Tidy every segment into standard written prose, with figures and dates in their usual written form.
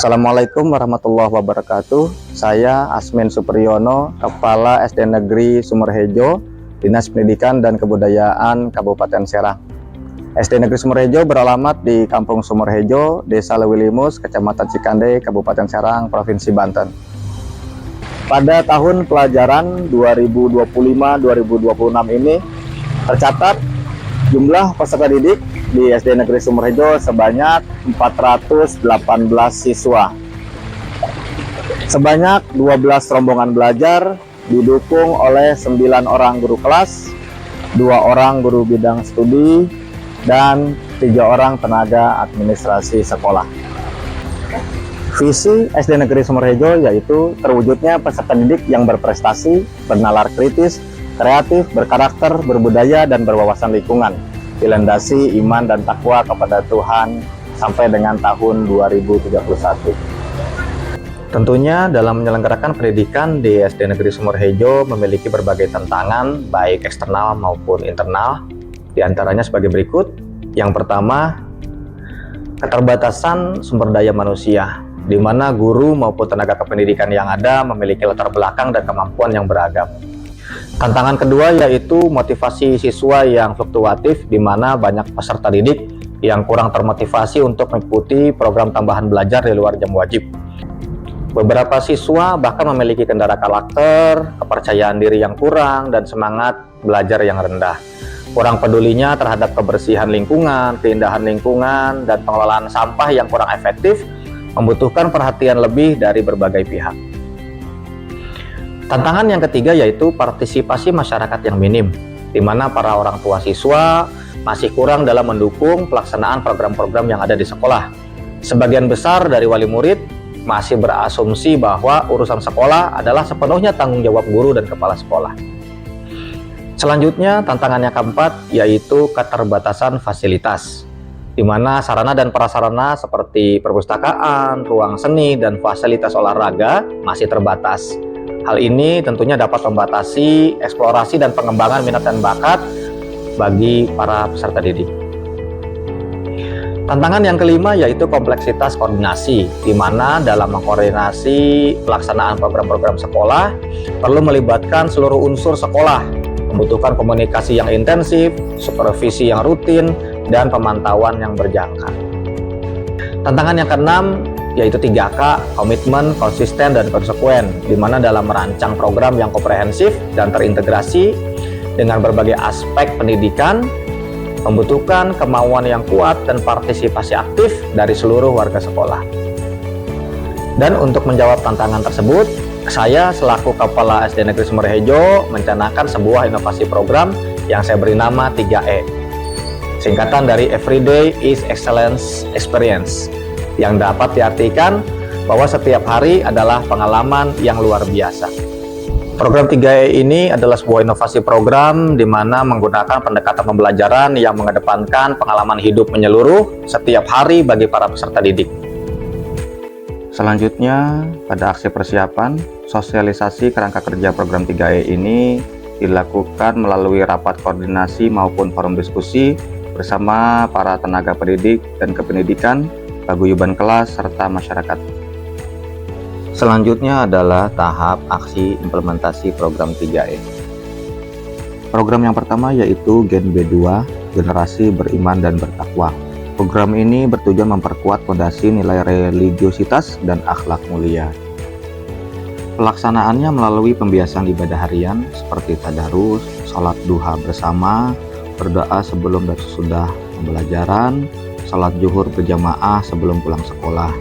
Assalamualaikum warahmatullahi wabarakatuh. Saya Asmin Supriyono, Kepala SD Negeri Sumerhejo, Dinas Pendidikan dan Kebudayaan Kabupaten Serang. SD Negeri Sumerhejo beralamat di Kampung Sumerhejo, Desa Lewilimus, Kecamatan Cikande, Kabupaten Serang, Provinsi Banten. Pada tahun pelajaran 2025-2026 ini tercatat jumlah peserta didik di SD Negeri Sumerhejo sebanyak 418 siswa. Sebanyak 12 rombongan belajar didukung oleh 9 orang guru kelas, 2 orang guru bidang studi, dan 3 orang tenaga administrasi sekolah. Visi SD Negeri Sumerhejo yaitu terwujudnya peserta didik yang berprestasi, bernalar kritis, kreatif, berkarakter, berbudaya, dan berwawasan lingkungan, dilandasi iman dan takwa kepada Tuhan sampai dengan tahun 2031. Tentunya dalam menyelenggarakan pendidikan di SD Negeri Sumerhejo memiliki berbagai tantangan baik eksternal maupun internal. Di antaranya sebagai berikut. Yang pertama, keterbatasan sumber daya manusia, di mana guru maupun tenaga kependidikan yang ada memiliki latar belakang dan kemampuan yang beragam. Tantangan kedua yaitu motivasi siswa yang fluktuatif, di mana banyak peserta didik yang kurang termotivasi untuk mengikuti program tambahan belajar di luar jam wajib. Beberapa siswa bahkan memiliki kendala karakter, kepercayaan diri yang kurang, dan semangat belajar yang rendah. Kurang pedulinya terhadap kebersihan lingkungan, keindahan lingkungan, dan pengelolaan sampah yang kurang efektif membutuhkan perhatian lebih dari berbagai pihak. Tantangan yang ketiga yaitu partisipasi masyarakat yang minim, di mana para orang tua siswa masih kurang dalam mendukung pelaksanaan program-program yang ada di sekolah. Sebagian besar dari wali murid masih berasumsi bahwa urusan sekolah adalah sepenuhnya tanggung jawab guru dan kepala sekolah. Selanjutnya, tantangan yang keempat yaitu keterbatasan fasilitas, di mana sarana dan prasarana seperti perpustakaan, ruang seni, dan fasilitas olahraga masih terbatas. Hal ini tentunya dapat membatasi eksplorasi dan pengembangan minat dan bakat bagi para peserta didik. Tantangan yang kelima yaitu kompleksitas koordinasi, di mana dalam mengkoordinasi pelaksanaan program-program sekolah perlu melibatkan seluruh unsur sekolah, membutuhkan komunikasi yang intensif, supervisi yang rutin, dan pemantauan yang berjangka. Tantangan yang keenam yaitu 3K, komitmen, konsisten, dan konsekuen, di mana dalam merancang program yang komprehensif dan terintegrasi dengan berbagai aspek pendidikan membutuhkan kemauan yang kuat dan partisipasi aktif dari seluruh warga sekolah. Dan untuk menjawab tantangan tersebut, saya selaku Kepala SD Negeri Sumerhejo mencanangkan sebuah inovasi program yang saya beri nama 3E, singkatan dari Everyday is Excellence Experience, yang dapat diartikan bahwa setiap hari adalah pengalaman yang luar biasa. Program 3E ini adalah sebuah inovasi program di mana menggunakan pendekatan pembelajaran yang mengedepankan pengalaman hidup menyeluruh setiap hari bagi para peserta didik. Selanjutnya, pada aksi persiapan, sosialisasi kerangka kerja program 3E ini dilakukan melalui rapat koordinasi maupun forum diskusi bersama para tenaga pendidik dan kependidikan, paguyuban kelas, serta masyarakat. Selanjutnya adalah tahap aksi implementasi program 3E. Program yang pertama yaitu Gen B2, Generasi Beriman dan Bertakwa. Program ini bertujuan memperkuat fondasi nilai religiositas dan akhlak mulia. Pelaksanaannya melalui pembiasaan ibadah harian seperti tadarus, sholat duha bersama, berdoa sebelum dan sesudah pembelajaran, sholat zuhur berjamaah sebelum pulang sekolah.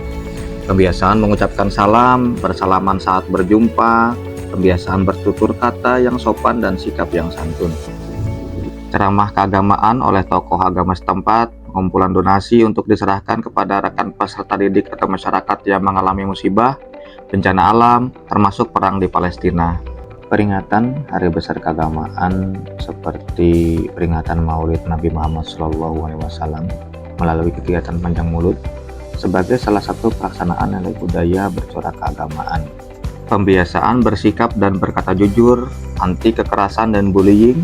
Pembiasaan mengucapkan salam, bersalaman saat berjumpa, pembiasaan bertutur kata yang sopan dan sikap yang santun. Ceramah keagamaan oleh tokoh agama setempat, pengumpulan donasi untuk diserahkan kepada rekan peserta didik atau masyarakat yang mengalami musibah, bencana alam, termasuk perang di Palestina. Peringatan hari besar keagamaan seperti peringatan Maulid Nabi Muhammad SAW melalui kegiatan panjang mulut sebagai salah satu pelaksanaan nilai budaya bercorak keagamaan. Pembiasaan bersikap dan berkata jujur, anti kekerasan dan bullying,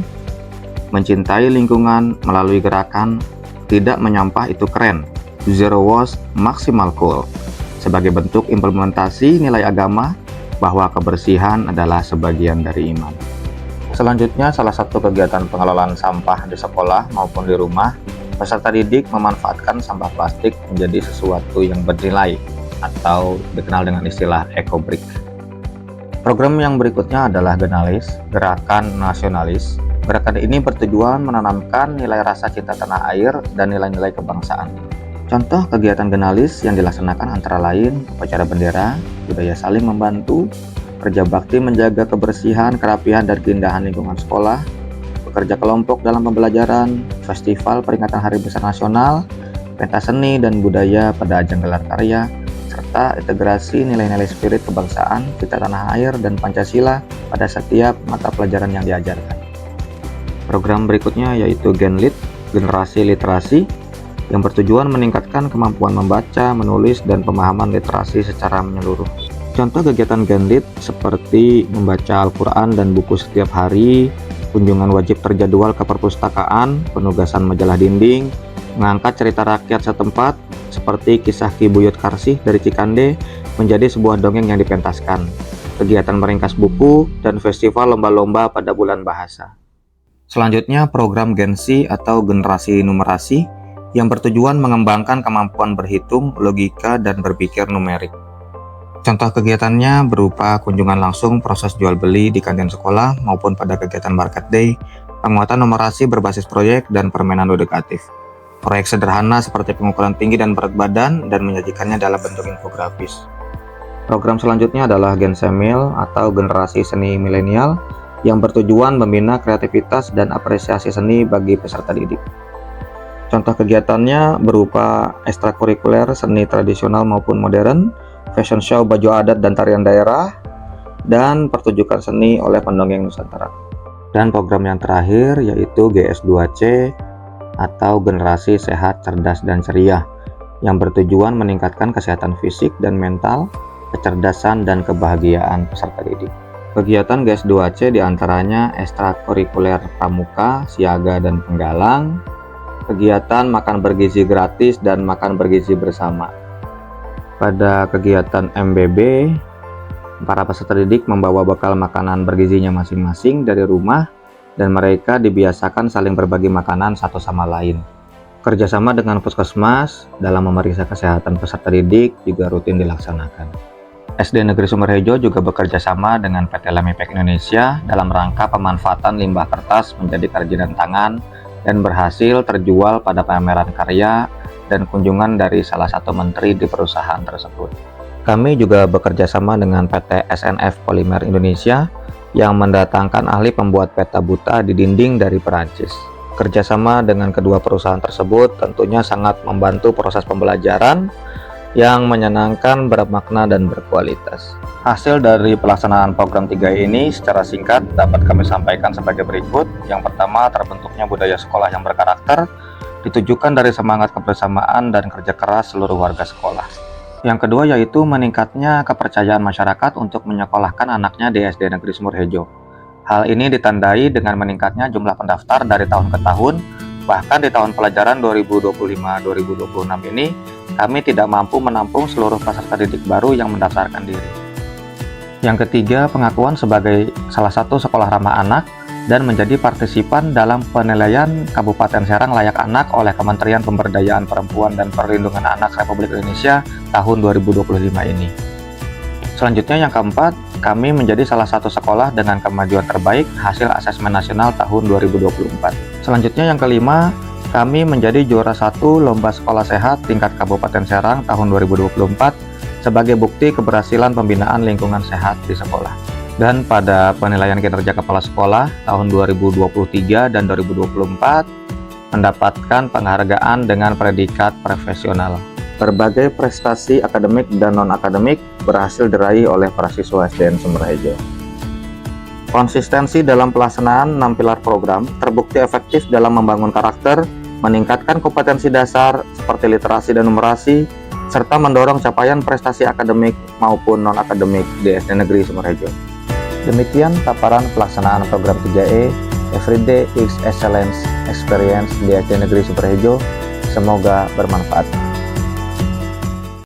mencintai lingkungan melalui gerakan tidak menyampah itu keren, zero waste maximal cool, sebagai bentuk implementasi nilai agama bahwa kebersihan adalah sebagian dari iman. Selanjutnya, salah satu kegiatan pengelolaan sampah di sekolah maupun di rumah, peserta didik memanfaatkan sampah plastik menjadi sesuatu yang bernilai atau dikenal dengan istilah eco-brick. Program yang berikutnya adalah Genalis, Gerakan Nasionalis. Gerakan ini bertujuan menanamkan nilai rasa cinta tanah air dan nilai-nilai kebangsaan. Contoh kegiatan Genalis yang dilaksanakan antara lain upacara bendera, budaya saling membantu, kerja bakti menjaga kebersihan, kerapihan, dan keindahan lingkungan sekolah, bekerja kelompok dalam pembelajaran, festival peringatan Hari Besar Nasional, pentas seni dan budaya pada ajang gelar karya, serta integrasi nilai-nilai spirit kebangsaan, cinta tanah air, dan Pancasila pada setiap mata pelajaran yang diajarkan. Program berikutnya yaitu Genlit, Generasi Literasi, yang bertujuan meningkatkan kemampuan membaca, menulis, dan pemahaman literasi secara menyeluruh. Contoh kegiatan Genlit seperti membaca Al-Quran dan buku setiap hari, kunjungan wajib terjadwal ke perpustakaan, penugasan majalah dinding, mengangkat cerita rakyat setempat, seperti kisah Ki Buyut Karsih dari Cikande menjadi sebuah dongeng yang dipentaskan, kegiatan meringkas buku, dan festival lomba-lomba pada bulan bahasa. Selanjutnya, program Gensi atau Generasi Numerasi, yang bertujuan mengembangkan kemampuan berhitung, logika, dan berpikir numerik. Contoh kegiatannya berupa kunjungan langsung proses jual beli di kantin sekolah maupun pada kegiatan market day, penguatan numerasi berbasis proyek, dan permainan edukatif. Proyek sederhana seperti pengukuran tinggi dan berat badan dan menyajikannya dalam bentuk infografis. Program selanjutnya adalah Gensemil atau Generasi Seni Milenial, yang bertujuan membina kreativitas dan apresiasi seni bagi peserta didik. Contoh kegiatannya berupa ekstrakurikuler seni tradisional maupun modern, fashion show baju adat dan tarian daerah, dan pertunjukan seni oleh pendongeng Nusantara. Dan program yang terakhir yaitu GS2C atau Generasi Sehat, Cerdas, dan Ceria, yang bertujuan meningkatkan kesehatan fisik dan mental, kecerdasan, dan kebahagiaan peserta didik. Kegiatan GS2C diantaranya ekstrakurikuler pramuka, siaga, dan penggalang, kegiatan makan bergizi gratis dan makan bergizi bersama. Pada kegiatan MBB, para peserta didik membawa bekal makanan bergizinya masing-masing dari rumah dan mereka dibiasakan saling berbagi makanan satu sama lain. Kerjasama dengan puskesmas dalam memeriksa kesehatan peserta didik juga rutin dilaksanakan. SD Negeri Sumerhejo juga bekerja sama dengan PT Lemipek Indonesia dalam rangka pemanfaatan limbah kertas menjadi kerajinan tangan dan berhasil terjual pada pameran karya dan kunjungan dari salah satu menteri di perusahaan tersebut. Kami juga bekerja sama dengan PT SNF Polimer Indonesia yang mendatangkan ahli pembuat peta buta di dinding dari Perancis. Kerjasama dengan kedua perusahaan tersebut tentunya sangat membantu proses pembelajaran yang menyenangkan, bermakna, dan berkualitas. Hasil dari pelaksanaan program 3 ini secara singkat dapat kami sampaikan sebagai berikut. Yang pertama, terbentuknya budaya sekolah yang berkarakter, ditujukan dari semangat kebersamaan dan kerja keras seluruh warga sekolah. Yang kedua yaitu meningkatnya kepercayaan masyarakat untuk menyekolahkan anaknya di SD Negeri Sumerhejo. Hal ini ditandai dengan meningkatnya jumlah pendaftar dari tahun ke tahun. Bahkan di tahun pelajaran 2025-2026 ini, kami tidak mampu menampung seluruh peserta didik baru yang mendaftarkan diri. Yang ketiga, pengakuan sebagai salah satu sekolah ramah anak dan menjadi partisipan dalam penilaian Kabupaten Serang Layak Anak oleh Kementerian Pemberdayaan Perempuan dan Perlindungan Anak Republik Indonesia tahun 2025 ini. Selanjutnya yang keempat, kami menjadi salah satu sekolah dengan kemajuan terbaik hasil asesmen nasional tahun 2024. Selanjutnya yang kelima, kami menjadi juara 1 Lomba Sekolah Sehat tingkat Kabupaten Serang tahun 2024 sebagai bukti keberhasilan pembinaan lingkungan sehat di sekolah. Dan pada penilaian kinerja kepala sekolah tahun 2023 dan 2024 mendapatkan penghargaan dengan predikat profesional. Berbagai prestasi akademik dan non-akademik berhasil diraih oleh para siswa SDN Sumerhejo. Konsistensi dalam pelaksanaan 6 pilar program terbukti efektif dalam membangun karakter, meningkatkan kompetensi dasar seperti literasi dan numerasi, serta mendorong capaian prestasi akademik maupun non-akademik di SD Negeri Sumerhejo. Demikian paparan pelaksanaan program 3E Everyday Excellence Experience di SD Negeri Sumerhejo. Semoga bermanfaat.